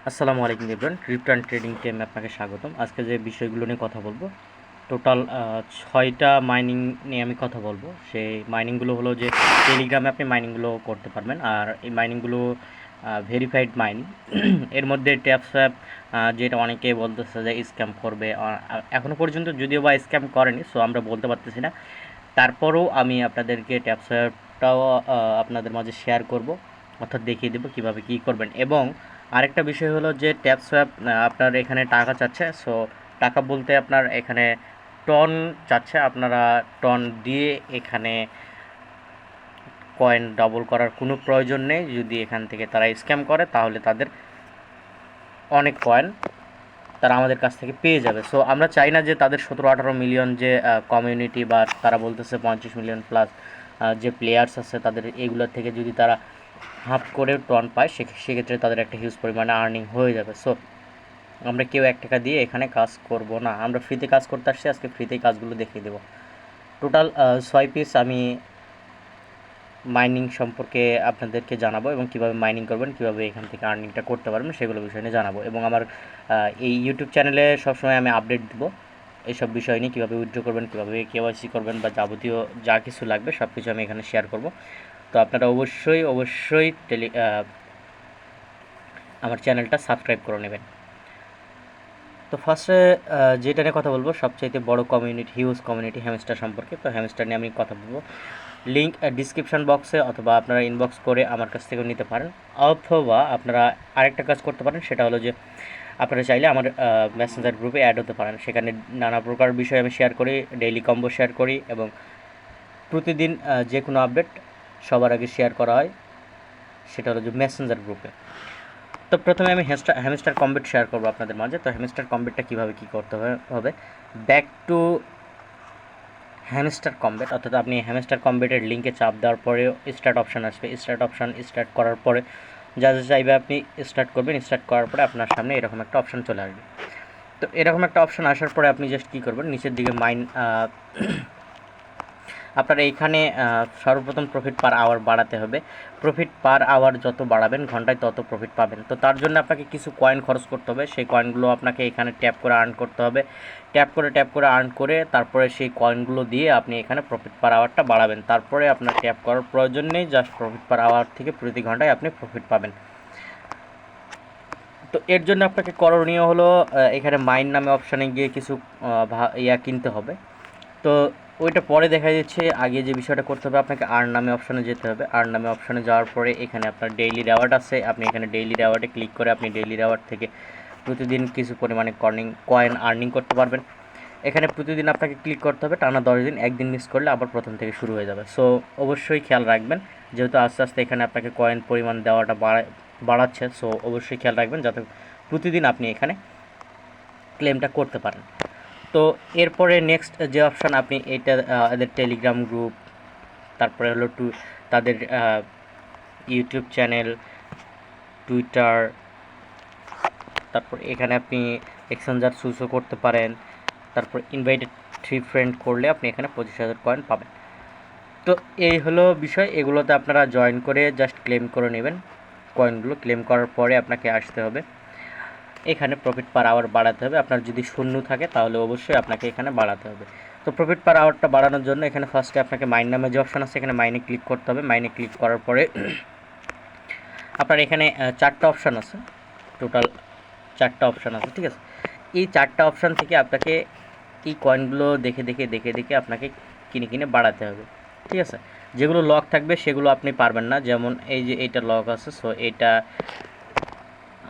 আসসালামু আলাইকুম everyone, crypto and trading টিমে আপনাকে স্বাগতম। আজকে যে বিষয়গুলো নিয়ে কথা বলবো, টোটাল 6টা মাইনিং নিয়ে আমি কথা বলবো। সেই মাইনিংগুলো হলো যে টেলিগ্রামে আপনি মাইনিংগুলো করতে পারবেন, আর এই মাইনিংগুলো ভেরিফাইড মাইনিং। এর মধ্যে ট্যাপস্যাপ, যেটা অনেকে বলতেছে যে স্ক্যাম করবে, এখনও পর্যন্ত যদিও বা স্ক্যাম করেনি, সো আমরা বলতে পারতেছি না। তারপরেও আমি আপনাদেরকে ট্যাপস্যাপটাও আপনাদের মাঝে শেয়ার করব, অর্থাৎ দেখিয়ে দেবো কীভাবে কী করবেন। এবং আরেকটা বিষয় হলো যে ট্যাপস্যাপ আপনার এখানে টাকা চাচ্ছে। সো টাকা বলতে আপনার এখানে টন চাচ্ছে, আপনারা টন দিয়ে এখানে কয়েন ডাবল করার কোনো প্রয়োজন নেই। যদি এখান থেকে তারা স্ক্যাম করে তাহলে তাদের অনেক কয়েন তারা আমাদের কাছ থেকে পেয়ে যাবে। সো আমরা চাই না যে তাদের 17-18 মিলিয়ন যে কমিউনিটি, বা তারা বলতেছে 35 মিলিয়ন প্লাস যে প্লেয়ার্স আছে, তাদের এগুলোর থেকে যদি তারা হাফ করে টন পায়, সেক্ষেত্রে তাদের একটা হিউজ পরিমাণে আর্নিং হয়ে যাবে। সো আমরা কেউ 1 টাকা দিয়ে এখানে কাজ করব না, আমরা ফ্রিতে কাজ করতে আসছি, আজকে ফ্রিতেই কাজগুলো দেখিয়ে দেবো। টোটাল 6 পিস আমি মাইনিং সম্পর্কে আপনাদেরকে জানাবো, এবং কীভাবে মাইনিং করবেন, কীভাবে এখান থেকে আর্নিংটা করতে পারবেন সেগুলো বিষয় নিয়ে জানাবো। এবং আমার এই ইউটিউব চ্যানেলে সবসময় আমি আপডেট দেবো এইসব বিষয় নিয়ে, কীভাবে উইথড্র করবেন, কীভাবে কেওয়াইসি করবেন, বা যাবতীয় যা কিছু লাগবে সব কিছু আমি এখানে শেয়ার করব। তো আপনারা অবশ্যই আমার চ্যানেলটা সাবস্ক্রাইব করে নেবেন। তো ফার্স্টে যেটা নিয়ে কথা বলবো, সবচাইতে বড় কমিউনিটি, হিউজ কমিউনিটি হ্যামস্টার সম্পর্কে। তো হ্যামস্টার নিয়ে আমি কথা বলবো। লিঙ্ক ডিসক্রিপশান বক্সে, অথবা আপনারা ইনবক্স করে আমার কাছ থেকেও নিতে পারেন। অথবা আপনারা আরেকটা কাজ করতে পারেন, সেটা হলো যে আপনারা চাইলে আমার মেসেঞ্জার গ্রুপে অ্যাড হতে পারেন। সেখানে নানা প্রকার বিষয় আমি শেয়ার করি, ডেইলি কম্বো শেয়ার করি, এবং প্রতিদিন যে কোনো আপডেট সবার আগে শেয়ার করা হয়, সেটা হলো যে মেসেঞ্জার গ্রুপে। তো প্রথমে আমি হ্যামস্টার কম্বেট শেয়ার করবো আপনাদের মাঝে। তো হ্যামস্টার কম্বেটটা কীভাবে কী করতে হবে, ব্যাক টু হ্যামস্টার কম্বেট, অর্থাৎ আপনি হ্যামস্টার কম্বেটের লিঙ্কে চাপ দেওয়ার পরেও স্টার্ট অপশান আসবে। স্টার্ট করার পরে যা যা চাইবে আপনি স্টার্ট করবেন। স্টার্ট করার পরে আপনার সামনে এরকম একটা অপশান চলে আসবে। তো এরকম একটা অপশান আসার পরে আপনি জাস্ট কী করবেন, নিচের দিকে আপনার এইখানে সর্বপ্রথম প্রফিট পার আওয়ার বাড়াতে হবে। প্রফিট পার আওয়ার যত বাড়াবেন, ঘন্টায় তত প্রফিট পাবেন। তো তার জন্য আপনাকে কিছু কয়েন খরচ করতে হবে। সেই কয়েনগুলো আপনাকে এখানে ট্যাপ করে আর্ন করতে হবে। ট্যাপ করে আর্ন করে তারপরে সেই কয়েনগুলো দিয়ে আপনি এখানে প্রফিট পার আওয়ারটা বাড়াবেন। তারপরে আপনার ট্যাপ করার প্রয়োজন নেই, জাস্ট প্রফিট পার আওয়ার থেকে প্রতি ঘন্টায় আপনি প্রফিট পাবেন। তো এর জন্য আপনাকে করণীয় হলো এখানে মাইন নামে অপশানে গিয়ে কিছু কিনতে হবে। তো ওইটা পরে দেখা যাচ্ছে, আগে যে বিষয়টা করতে হবে, আপনাকে আর্ন নামে অপশানে যেতে হবে। আর্ন নামে অপশানে যাওয়ার পরে এখানে আপনার ডেইলি রেওয়ার্ড আছে, আপনি এখানে ডেইলি রেওয়ার্ডে ক্লিক করে আপনি ডেইলি রেওয়ার্ড থেকে প্রতিদিন কিছু পরিমাণে কয়েন আর্নিং করতে পারবেন। এখানে প্রতিদিন আপনাকে ক্লিক করতে হবে, টানা 10 দিন, একদিন মিস করলে আবার প্রথম থেকে শুরু হয়ে যাবে। সো অবশ্যই খেয়াল রাখবেন, যেহেতু আস্তে আস্তে এখানে আপনাকে কয়েন পরিমাণ দেওয়াটা বাড়াচ্ছে। সো অবশ্যই খেয়াল রাখবেন যাতে প্রতিদিন আপনি এখানে ক্লেমটা করতে পারেন। তো এরপরে নেক্সট যে অপশান, আপনি এটা এদের টেলিগ্রাম গ্রুপ, তারপরে হলো তাদের ইউটিউব চ্যানেল, টুইটার, তারপর এখানে আপনি এক্সচেঞ্জার চুজও করতে পারেন। তারপর ইনভাইটেড 3 ফ্রেন্ড করলে আপনি এখানে 25,000 কয়েন পাবেন। তো এই হলো বিষয়, এগুলোতে আপনারা জয়েন করে জাস্ট ক্লেম করে নেবেন। কয়েনগুলো ক্লেম করার পরে আপনাকে আসতে হবে এখানে, প্রফিট পার আওয়ার বাড়াতে হবে। আপনার যদি শূন্য থাকে তাহলে অবশ্যই আপনাকে এখানে বাড়াতে হবে। তো প্রফিট পার আওয়ারটা বাড়ানোর জন্য এখানে ফার্স্টে আপনাকে মাইন নামে যে অপশান আছে, এখানে মাইনে ক্লিক করতে হবে। মাইনে ক্লিক করার পরে আপনার এখানে 4টা অপশান আছে, টোটাল 4টা অপশান আছে, ঠিক আছে। এই 4টা অপশান থেকে আপনাকে এই কয়েনগুলো দেখে আপনাকে কিনে বাড়াতে হবে, ঠিক আছে। যেগুলো লক থাকবে সেগুলো আপনি পারবেন না, যেমন এই যে এইটা লক আছে, সো এটা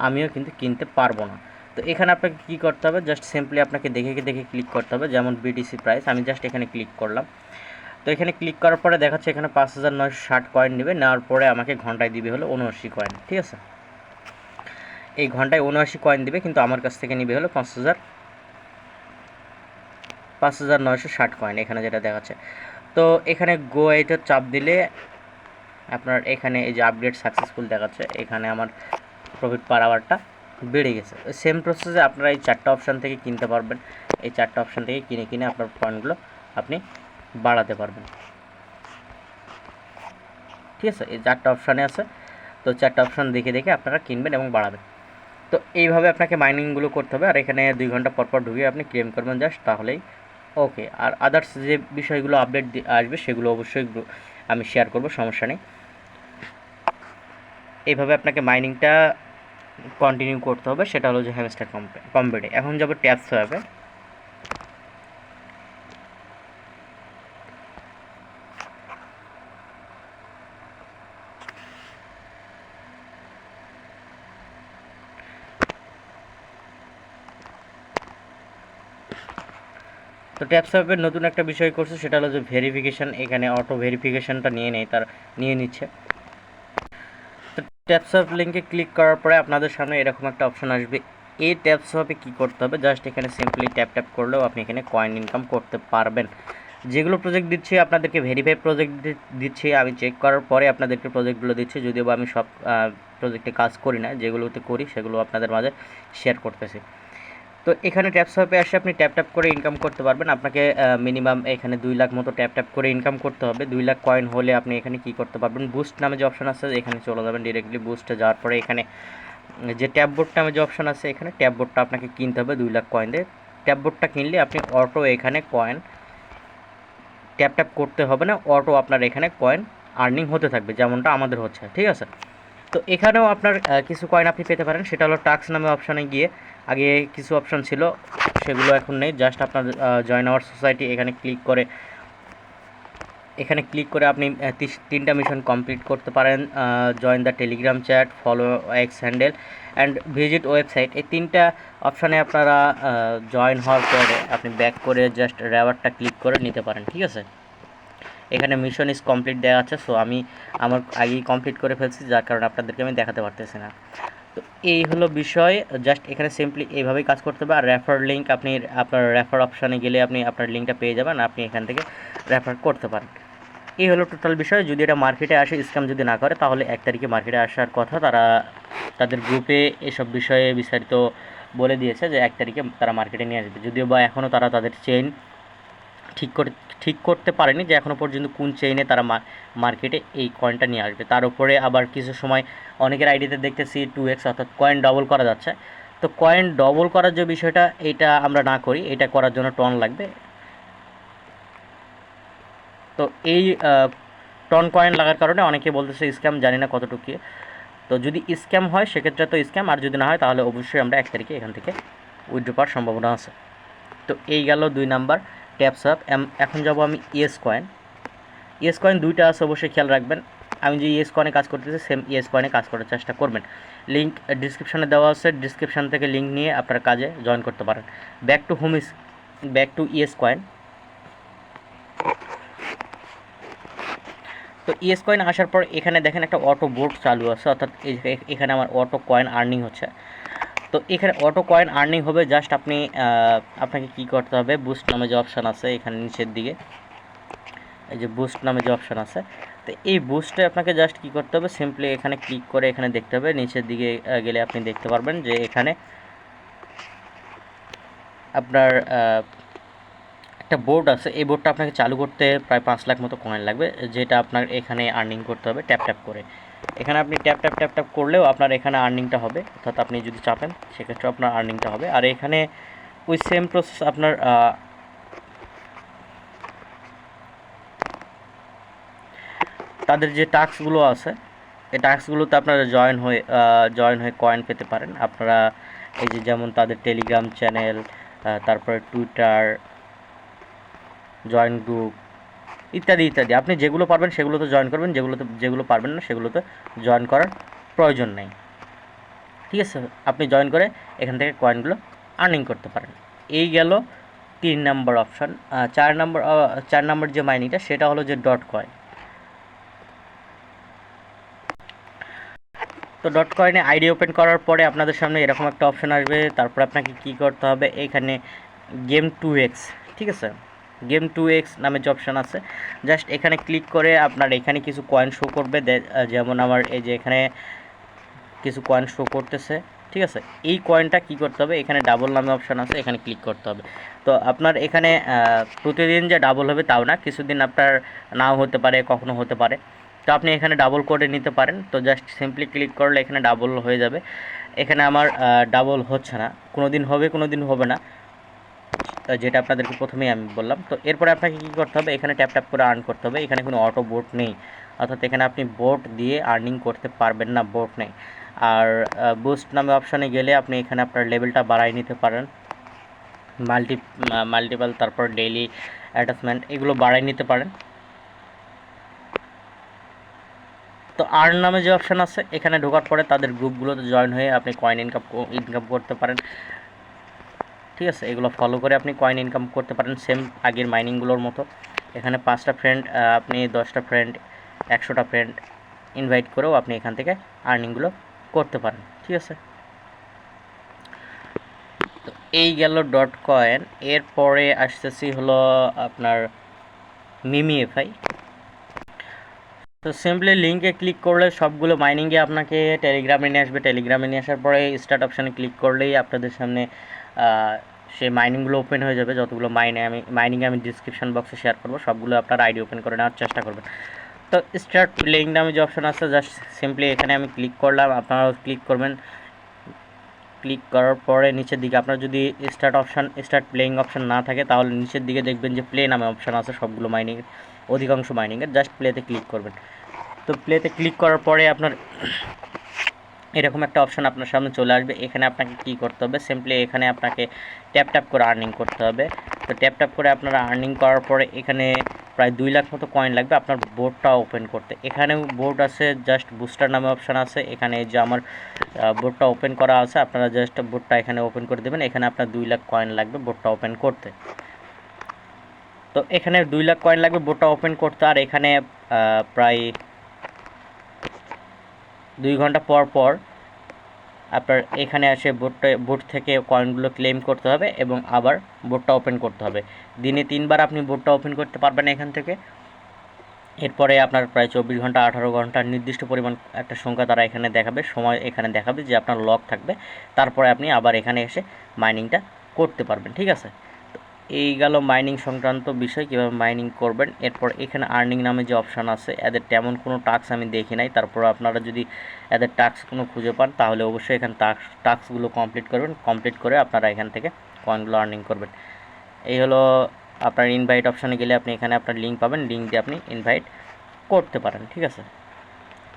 আমিও কিন্তু কিনতে পারবো না। তো এখানে আপনাকে কী করতে হবে, জাস্ট সিম্পলি আপনাকে দেখে ক্লিক করতে হবে। যেমন বিটিসি প্রাইস, আমি জাস্ট এখানে ক্লিক করলাম। তো এখানে ক্লিক করার পরে দেখাচ্ছে এখানে 5,960 কয়েন নেবে। নেওয়ার পরে আমাকে ঘন্টায় দিবে হলো 79 কয়েন, ঠিক আছে। এই ঘন্টায় 79 কয়েন দিবে, কিন্তু আমার কাছ থেকে নিবে হলো 5,960 কয়েন, এখানে যেটা দেখাচ্ছে। তো এখানে গো এইটার চাপ দিলে আপনার এখানে এই যে আপডেট সাকসেসফুল দেখাচ্ছে, এখানে আমার প্রফিট পার আওয়ারটা বেড়ে গেছে। সেম প্রসেসে আপনারা এই 4টা অপশান থেকে কিনতে পারবেন। এই 4টা অপশান থেকে কিনে আপনার পয়েন্টগুলো আপনি বাড়াতে পারবেন, ঠিক আছে। এই 4টা অপশানে আছে, তো 4টা অপশান দেখে আপনারা কিনবেন এবং বাড়াবেন। তো এইভাবে আপনাকে মাইনিংগুলো করতে হবে, আর এখানে 2 ঘন্টা পর পর ঢুকে আপনি ক্লেম করবেন জাস্ট, তাহলেই ওকে। আর আদার্স যে বিষয়গুলো আপডেট আসবে সেগুলো অবশ্যই আমি শেয়ার করব, সমস্যা নেই। এইভাবে আপনাকে মাইনিংটা কন্টিনিউ করতে হবে, সেটা হলো যে হ্যামস্টার কম্পিউটে। এখন যাব ট্যাপস হবে। তো ট্যাপস অ্যাপের নতুন একটা বিষয় করছে, সেটা হলো যে ভেরিফিকেশান। এখানে অটো ভেরিফিকেশানটা নিয়ে নিচ্ছে। তো ট্যাপস অ্যাপ লিঙ্কে ক্লিক করার পরে আপনাদের সামনে এরকম একটা অপশন আসবে। এই ট্যাপস অ্যাপে কী করতে হবে, জাস্ট এখানে সিম্পলি ট্যাপ করলেও আপনি এখানে কয়েন ইনকাম করতে পারবেন। যেগুলো প্রজেক্ট দিচ্ছি আপনাদেরকে ভেরিফাই প্রজেক্ট দিচ্ছি, আমি চেক করার পরে আপনাদেরকে প্রজেক্টগুলো দিচ্ছি, যদিও বা আমি সব প্রজেক্টে কাজ করি না, যেগুলোতে করি সেগুলো আপনাদের মাঝে শেয়ার করতেছি। তো এখানে ট্যাপ সোয়াপে আসে আপনি ট্যাপ করে ইনকাম করতে পারবেন। আপনাকে মিনিমাম এখানে 2 লাখ মতো ট্যাপ করে ইনকাম করতে হবে। 2 লাখ কয়েন হলে আপনি এখানে কি করতে পারবেন, বুস্ট নামে যে অপশন আছে এখানে চলে যাবেন ডিরেক্টলি। বুস্টে যাওয়ার পরে এখানে যে ট্যাব বোর্ড নামে যে অপশন আছে, এখানে ট্যাব বোর্ডটা আপনাকে কিনতে হবে 2 লাখ কয়েন দিয়ে। ট্যাব বোর্ডটা কিনলে আপনি অটো এখানে কয়েন ট্যাপ করতে হবে না, অটো আপনার এখানে কয়েন আর্নিং হতে থাকবে, যেমনটা আমাদের হচ্ছে, ঠিক আছে। তো এখানেও আপনার কিছু কয়েন আপনি পেতে পারেন, সেটা হলো টাস্ক নামে অপশানে গিয়ে। আগে কিছু অপশান ছিল, সেগুলো এখন নেই। জাস্ট আপনার জয়েন আওয়ার সোসাইটি এখানে ক্লিক করে আপনি 3টা মিশন কমপ্লিট করতে পারেন। Join the Telegram chat, follow x handle and visit website. এই 3টা অপশানে আপনারা জয়েন হওয়ার পরে আপনি ব্যাক করে জাস্ট রেওয়ার্ডটা ক্লিক করে নিতে পারেন, ঠিক আছে। এখানে মিশন ইজ কমপ্লিট দেওয়া আছে, সো আমি আমার আগেই কমপ্লিট করে ফেলছি, যার কারণে আপনাদেরকে আমি দেখাতে পারতেছি না। তো এই হলো বিষয়, জাস্ট এখানে সিম্পলি এইভাবেই কাজ করতে হবে। আর রেফার লিঙ্ক, আপনি আপনার রেফার অপশানে গেলে আপনি আপনার লিঙ্কটা পেয়ে যাবেন, আপনি এখান থেকে রেফার করতে পারেন। এই হলো টোটাল বিষয়। যদি এটা মার্কেটে আসে, স্ক্যাম যদি না করে, তাহলে 1 তারিখে মার্কেটে আসার কথা। তারা তাদের গ্রুপে এসব বিষয়ে বিস্তারিত বলে দিয়েছে যে 1 তারিখে তারা মার্কেটে নিয়ে আসবে। যদিও বা এখনও তারা তাদের চেইন ঠিক করতে পারেনি যে এখনও পর্যন্ত কোন চেইনে তারা মার্কেটে এই কয়েনটা নিয়ে আসবে। তার উপরে আবার কিছু সময় অনেকের আইডিতে দেখতেছি 2x অর্থাৎ কয়েন ডবল করা যাচ্ছে। তো কয়েন ডবল করার যে বিষয়টা, এটা আমরা না করি, এটা করার জন্য টন লাগবে। তো এই টন কয়েন লাগার কারণে অনেকে বলতেছে স্ক্যাম, জানি না কতটুকু। তো যদি স্ক্যাম হয় সেক্ষেত্রে তো স্ক্যাম, আর যদি না হয় তাহলে অবশ্যই আমরা 1 তারিখে এখান থেকে উইথড্র পাওয়ার সম্ভাবনা আছে। তো এই গেল 2 নাম্বার ট্যাপস অ্যাপ। এখন যাব আমি ইয়েস কয়েন। ইয়েস কয়েন 2টা আছে, অবশ্যই খেয়াল রাখবেন। আমি যে ইয়েস কয়েনে কাজ করতেছি, সেম ইয়েস কয়েনে কাজ করার চেষ্টা করবেন। লিঙ্ক ডিসক্রিপশানে দেওয়া আছে, ডিসক্রিপশান থেকে লিঙ্ক নিয়ে আপনার কাজে জয়েন করতে পারেন। Back to yes coin. তো ইয়েস কয়েন আসার পর এখানে দেখেন একটা অটো বোর্ড চালু আছে, অর্থাৎ এখানে আমার অটো কয়েন আর্নিং হচ্ছে। তো এখানে অটো কয়েন আর্নিং হবে, জাস্ট আপনাকে কী করতে হবে, বুস্ট নামে যে অপশান আছে এখানে নিচের দিকে, এই যে বুস্ট নামে যে অপশান আছে, তো এই বুস্টে আপনাকে জাস্ট কী করতে হবে, সিম্পলি এখানে ক্লিক করে এখানে দেখতে হবে। নিচের দিকে গেলে আপনি দেখতে পারবেন যে এখানে আপনার একটা বোর্ড আছে। এই বোর্ডটা আপনাকে চালু করতে প্রায় 5 লাখ মতো কয়েন লাগবে, যেটা আপনার এখানে আর্নিং করতে হবে ট্যাপ করে। এখানে আপনি ট্যাপ করলেও আপনার এখানে আর্নিংটা হবে, অর্থাৎ আপনি যদি চাপেন সেক্ষেত্রে আপনার আর্নিংটা হবে। আর এখানে ওই সেম প্রসেস আপনার তাদের যে টাস্কগুলো আছে, এই টাস্কগুলোতে আপনারা জয়েন হয়ে কয়েন পেতে পারেন। আপনারা এই যে যেমন তাদের টেলিগ্রাম চ্যানেল, তারপরে টুইটার, জয়েন গ্রুপ ইত্যাদি ইত্যাদি, আপনি যেগুলো পারবেন সেগুলোতে জয়েন করবেন, যেগুলো পারবেন না সেগুলোতে জয়েন করার প্রয়োজন নেই, ঠিক আছে। আপনি জয়েন করে এখান থেকে কয়েনগুলো আর্নিং করতে পারেন। এই গেল 3 নম্বর অপশান। 4 নম্বর যে মাইনিংটা, সেটা হলো যে ডট কয়েন। তো ডট কয়েনে আইডি ওপেন করার পরে আপনাদের সামনে এরকম একটা অপশান আসবে। তারপর আপনাকে কী করতে হবে, এখানে গেম 2x, ঠিক আছে, গেম 2x নামে যে অপশান আছে, জাস্ট এখানে ক্লিক করে আপনার এখানে কিছু কয়েন শো করবে। যেমন আমার এই যে এখানে কিছু কয়েন শো করতেছে, ঠিক আছে। এই কয়েনটা কী করতে হবে, এখানে ডাবল নামে অপশান আছে, এখানে ক্লিক করতে হবে। তো আপনার এখানে প্রতিদিন যে ডাবল হবে তাও না, কিছুদিন আপনার নাও হতে পারে, কখনো হতে পারে। তো আপনি এখানে ডাবল করে নিতে পারেন। তো জাস্ট সিম্পলি ক্লিক করলে এখানে ডাবল হয়ে যাবে। এখানে আমার ডাবল হচ্ছে না, কোনো দিন হবে কোনো দিন হবে না, যেটা আপনাদেরকে প্রথমেই আমি বললাম। তো এরপরে আপনাকে কী করতে হবে, এখানে ট্যাপ ট্যাপ করে আর্ন করতে হবে। এখানে কোনো অটো বোট নেই, অর্থাৎ এখানে আপনি বোট দিয়ে আর্নিং করতে পারবেন না, বোট নেই। আর বুস্ট নামে অপশানে গেলে আপনি এখানে আপনার লেভেলটা বাড়াই নিতে পারেন, মাল্টিপল, তারপর ডেইলি অ্যাটাচমেন্ট এগুলো বাড়াই নিতে পারেন। তো আর্ন নামে যে অপশান আছে, এখানে ঢোকার পরে তাদের গ্রুপগুলোতে জয়েন হয়ে আপনি কয়েন ইনকাম করতে পারেন, ঠিক আছে। এগুলো ফলো করে আপনি কয়েন ইনকাম করতে পারেন সেম আগের মাইনিংগুলোর মতো। এখানে 5টা ফ্রেন্ড, আপনি 10টা ফ্রেন্ড, 100টা ফ্রেন্ড ইনভাইট করেও আপনি এখান থেকে আর্নিংগুলো করতে পারেন, ঠিক আছে। তো এই গেল ডট কয়েন। এরপরে আসতেছি হলো আপনার মিমিএফআই। তো সিম্পলি লিঙ্কে ক্লিক করলে সবগুলো মাইনিংয়ে আপনাকে টেলিগ্রামে নিয়ে আসবে। টেলিগ্রামে নিয়ে আসার পরে স্টার্ট অপশানে ক্লিক করলেই আপনাদের সামনে সেই মাইনিংগুলো ওপেন হয়ে যাবে। যতগুলো মাইনিং আমি ডিসক্রিপশন বক্সে শেয়ার করবো, সবগুলো আপনার আইডি ওপেন করে নেওয়ার চেষ্টা করবেন। তো স্টার্ট প্লেইং নামে যে অপশান আছে, জাস্ট সিম্পলি এখানে আমি ক্লিক করলাম, আপনারাও ক্লিক করবেন। ক্লিক করার পরে নিচের দিকে আপনার যদি স্টার্ট প্লেইং অপশান না থাকে, তাহলে নিচের দিকে দেখবেন যে প্লে নামে অপশান আছে সবগুলো মাইনিংয়ের, অধিকাংশ মাইনিংয়ের। জাস্ট প্লেতে ক্লিক করবেন। তো প্লেতে ক্লিক করার পরে আপনার এরকম একটা অপশান আপনার সামনে চলে আসবে। এখানে আপনাকে কী করতে হবে, সিম্পলি এখানে আপনাকে ট্যাপ ট্যাপ করে আর্নিং করতে হবে। তো ট্যাপ ট্যাপ করে আপনারা আর্নিং করার পরে এখানে প্রায় 2 লাখ মতো কয়েন লাগবে আপনার বোর্ডটা ওপেন করতে। এখানেও বোর্ড আছে, জাস্ট বুস্টার নামে অপশান আছে। এখানে যে আমার বোর্ডটা ওপেন করা আছে, আপনারা জাস্ট বোর্ডটা এখানে ওপেন করে দেবেন। এখানে আপনার 2 লাখ কয়েন লাগবে বোর্ডটা ওপেন করতে। তো এখানে 2 লাখ কয়েন লাগবে বোর্ডটা ওপেন করতে। আর এখানে প্রায় 2 ঘন্টা পর পর আপনার এখানে এসে বোর্ড থেকে কয়েনগুলো ক্লেম করতে হবে এবং আবার বোর্ডটা ওপেন করতে হবে। দিনে 3বার আপনি বোর্ডটা ওপেন করতে পারবেন এখান থেকে। এরপরে আপনার প্রায় 24 ঘন্টা 18 ঘন্টার নির্দিষ্ট পরিমাণ একটা সংখ্যা তারা এখানে দেখাবে, সময় এখানে দেখাবে যে আপনার লক থাকবে। তারপরে আপনি আবার এখানে এসে মাইনিংটা করতে পারবেন, ঠিক আছে। তো এই গেল মাইনিং সংক্রান্ত বিষয়, কীভাবে মাইনিং করবেন। এরপর এখানে আর্নিং নামে যে অপশান আছে, এদের তেমন কোনো টাস্ক আমি দেখি নাই। তারপর আপনারা যদি এদের টাস্ক কোনো খুঁজে পান, তাহলে অবশ্যই এখানে টাস্কগুলো কমপ্লিট করবেন। কমপ্লিট করে আপনারা এখান থেকে কয়েনগুলো আর্নিং করবেন। এই হলো আপনার ইনভাইট অপশানে গেলে আপনি এখানে আপনার লিঙ্ক পাবেন, লিঙ্ক দিয়ে আপনি ইনভাইট করতে পারেন, ঠিক আছে।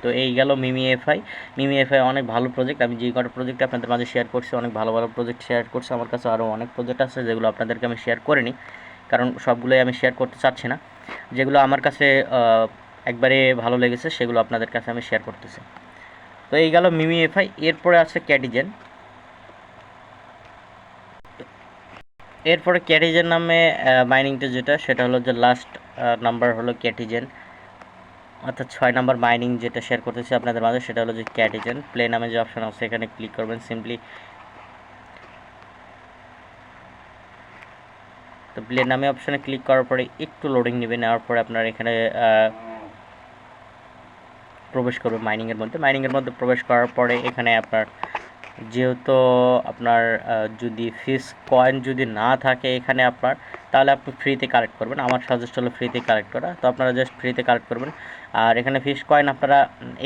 তো এই গেল মিমিএফআই অনেক ভালো প্রজেক্ট। আমি যে কটা প্রজেক্ট আপনাদের মাঝে শেয়ার করছি, অনেক ভালো ভালো প্রজেক্ট শেয়ার করছি। আমার কাছে আরও অনেক প্রজেক্ট আছে যেগুলো আপনাদেরকে আমি শেয়ার করিনি, কারণ সবগুলোই আমি শেয়ার করতে চাচ্ছি না। যেগুলো আমার কাছে একবারে ভালো লেগেছে সেগুলো আপনাদের কাছে আমি শেয়ার করতেছি। তো এই গেল মিমিএফআই। এরপরে আছে ক্যাটিজেন। এরপরে ক্যাটিজেন নামে মাইনিংটা যেটা, সেটা হলো যে লাস্ট নাম্বার হলো ক্যাটিজেন, অর্থাৎ 6 নাম্বার মাইনিং যেটা শেয়ার করতেছি আপনাদের মাঝে, সেটা হলো যে ক্যাটিজেন। প্লে নামে যে অপশান আছে এখানে ক্লিক করবেন সিম্পলি। তো প্লে নামে অপশানে ক্লিক করার পরে একটু লোডিং নেবে, নেওয়ার পরে আপনার এখানে প্রবেশ করবে মাইনিংয়ের মধ্যে প্রবেশ করার পরে এখানে আপনার যেহেতু আপনার যদি ফিস কয়েন যদি না থাকে এখানে আপনার, তাহলে আপনি ফ্রিতে কালেক্ট করবেন। আমার সাজেস্ট হলো ফ্রিতে কালেক্ট করা। তো আপনারা জাস্ট ফ্রিতে কালেক্ট করবেন। আর এখানে ফিস কয়েন আপনারা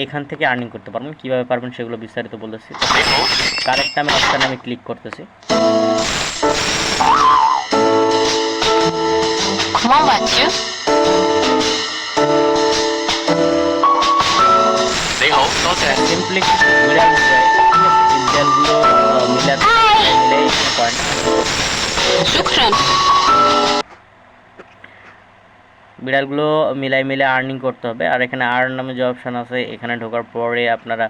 এখান থেকে আর্নিং করতে পারবেন। কীভাবে পারবেন সেগুলো বিস্তারিত বলতেছি। কালেক্ট নামে অপশানে আমি ক্লিক করতেছি। সিম্পলি বিড়ালগুলো মিলে কয়েন বিড়ালগুলো মিলে আর্নিং করতে হবে। আর এখানে আর্ন নামে যে অপশান আছে, এখানে ঢোকার পরে আপনারা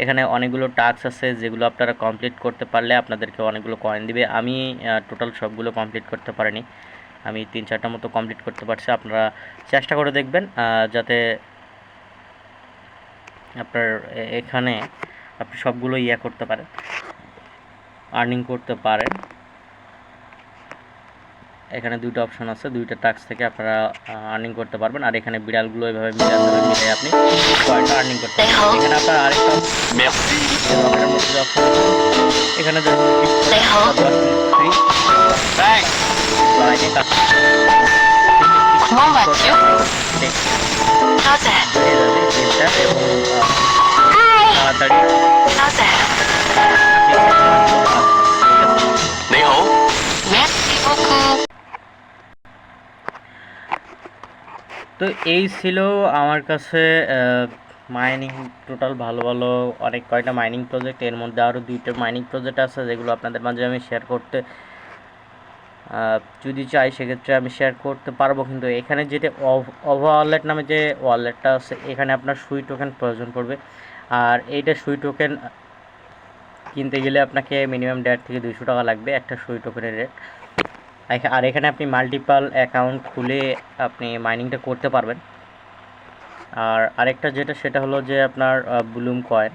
এখানে অনেকগুলো টাস্ক আছে যেগুলো আপনারা কমপ্লিট করতে পারলে আপনাদেরকে অনেকগুলো কয়েন দিবে। আমি টোটাল সবগুলো কমপ্লিট করতে পারিনি, আমি 3-4টা মতো কমপ্লিট করতে পারছি। আপনারা চেষ্টা করে দেখবেন যাতে আপনার এখানে আপনি সবগুলো করতে পারেন, আর্নিং করতে পারেন। এখানে 2টা অপশন আছে, 2টা টাস্ক থেকে আপনারা আর্নিং করতে পারবেন। আর এখানে বিড়ালগুলো এভাবে মিলে আপনি কয়েনটা আর্নিং করতে পারবেন। এখানে আপনার আরেকটা এখানে ফ্রি 구멍 맞죠? 맞아요. বেড়ে যাবে গেমটা এবং তাড়াতাড়ি 맞아요. আপনি 네호. 메시 보쿠. তো এই ছিল আমার কাছে মাইনিং টোটাল ভালো ভালো অনেক কয়টা মাইনিং প্রজেক্ট, এর মধ্যে আরও 2টা মাইনিং প্রজেক্ট আছে যেগুলো আপনাদের মাঝে আমি শেয়ার করতে যদি চাই সেক্ষেত্রে আমি শেয়ার করতে পারবো। কিন্তু এখানে যেটা ওভা ওয়ালেট নামে যে ওয়ালেটটা আছে এখানে আপনার সুই টোকেন প্রয়োজন পড়বে। আর এইটা সুই টোকেন কিনতে গেলে আপনাকে মিনিমাম 1.5 থেকে 200 টাকা লাগবে একটা সুই টোকেনের রেট। আর এখানে আপনি মাল্টিপাল অ্যাকাউন্ট খুলে আপনি মাইনিংটা করতে পারবেন। আর আরেকটা যেটা সেটা হলো যে আপনার ব্লুম কয়েন,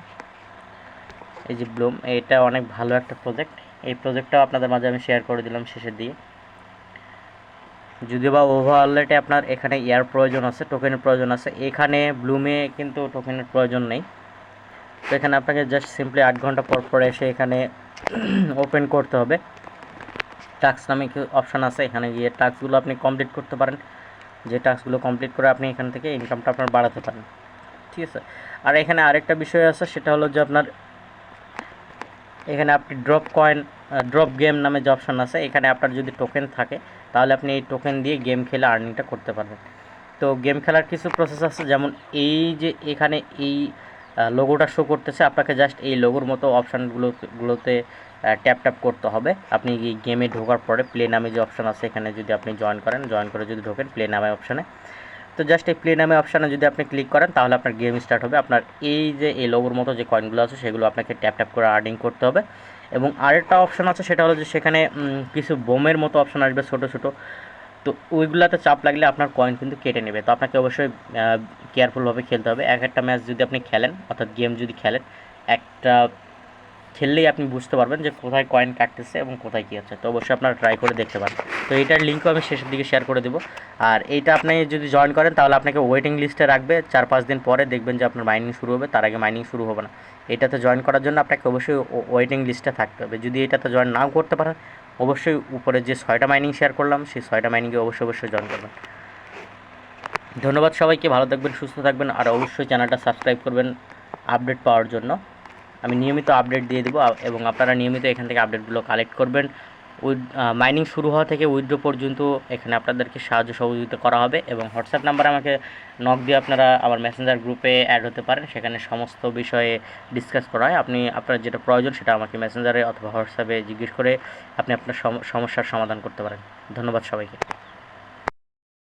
এই যে ব্লুম, এটা অনেক ভালো একটা প্রজেক্ট। এই প্রজেক্টটাও আপনাদের মাঝে আমি শেয়ার করে দিলাম শেষের দিকে। যদিও বা ওভারঅলেটে আপনার এখানে ইয়ার প্রয়োজন আছে, টোকেনের প্রয়োজন আছে, এখানে ব্লুমে কিন্তু টোকেনের প্রয়োজন নেই। তো এখানে আপনাকে জাস্ট সিম্পলি 8 ঘন্টা পর পর এসে এখানে ওপেন করতে হবে। টাস্ক নামে কিছু অপশান আছে, এখানে গিয়ে টাস্কগুলো আপনি কমপ্লিট করতে পারেন। যে টাস্কগুলো কমপ্লিট করে আপনি এখান থেকে ইনকামটা আপনার বাড়াতে পারেন, ঠিক আছে। আর এখানে আরেকটা বিষয় আছে সেটা হলো যে আপনার এখানে আপনি ড্রপ গেম নামে যে অপশান আছে, এখানে আপনার যদি টোকেন থাকে তাহলে আপনি এই টোকেন দিয়ে গেম খেলে আর্নিংটা করতে পারবেন। তো গেম খেলার কিছু প্রসেস আছে, যেমন এই যে এখানে এই লোগোটা শো করতেছে, আপনাকে জাস্ট এই লোগোর মতো অপশানগুলোতে ট্যাপ করতে হবে। আপনি এই গেমে ঢোকার পরে প্লে নামে যে অপশান আছে এখানে যদি আপনি জয়েন করে যদি ঢোকেন প্লে নামে অপশানে, তো জাস্ট এই প্লে নামে অপশানে যদি আপনি ক্লিক করেন তাহলে আপনার গেম স্টার্ট হবে। আপনার এই যে এই লোগোর মতো যে কয়েনগুলো আছে সেগুলো আপনাকে ট্যাপ করে আর্নিং করতে হবে। এবং আরেকটা অপশান আছে সেটা হলো যে সেখানে কিছু বোমের মতো অপশান আসবে ছোটো ছোটো, তো ওইগুলাতে চাপ লাগলে আপনার কয়েন কিন্তু কেটে নেবে। তো আপনাকে অবশ্যই কেয়ারফুলভাবে খেলতে হবে। এক একটা ম্যাচ যদি আপনি খেলেন, অর্থাৎ গেম যদি খেলেন, একটা খেললেই আপনি বুঝতে পারবেন যে কোথায় কয়েন কাটতেছে এবং কোথায় কী হচ্ছে। তো অবশ্যই আপনারা ট্রাই করে দেখতে পারেন। তো এইটার লিঙ্কও আমি শেষের দিকে শেয়ার করে দেবো। আর এইটা আপনি যদি জয়েন করেন তাহলে আপনাকে ওয়েটিং লিস্টে রাখবে, 4-5 দিন পরে দেখবেন যে আপনার মাইনিং শুরু হবে, তার আগে মাইনিং শুরু হবে না। এটাতে জয়েন করার জন্য আপনাকে অবশ্যই ওয়েটিং লিস্টে থাকতে হবে। যদি এটাতে জয়েন নাও করতে পারেন, অবশ্যই উপরে যে 6টা মাইনিং শেয়ার করলাম সেই 6টা মাইনিংয়ে অবশ্যই জয়েন করবেন। ধন্যবাদ সবাইকে, ভালো থাকবেন, সুস্থ থাকবেন, আর অবশ্যই চ্যানেলটা সাবস্ক্রাইব করবেন আপডেট পাওয়ার জন্য। আমি নিয়মিত আপডেট দিয়ে দেবো এবং আপনারা নিয়মিত এখান থেকে আপডেটগুলো কালেক্ট করবেন। মাইনিং শুরু হওয়া থেকে উইথড্র পর্যন্ত এখানে আপনাদেরকে সাহায্য সহযোগিতা করা হবে। এবং হোয়াটসঅ্যাপ নাম্বারে আমাকে নক দিয়ে আপনারা আমার মেসেঞ্জার গ্রুপে অ্যাড হতে পারেন, সেখানে সমস্ত বিষয়ে ডিসকাস করা হয়। আপনার যেটা প্রয়োজন সেটা আমাকে মেসেঞ্জারে অথবা হোয়াটসঅ্যাপে জিজ্ঞেস করে আপনি আপনার সমস্যার সমাধান করতে পারেন। ধন্যবাদ সবাইকে।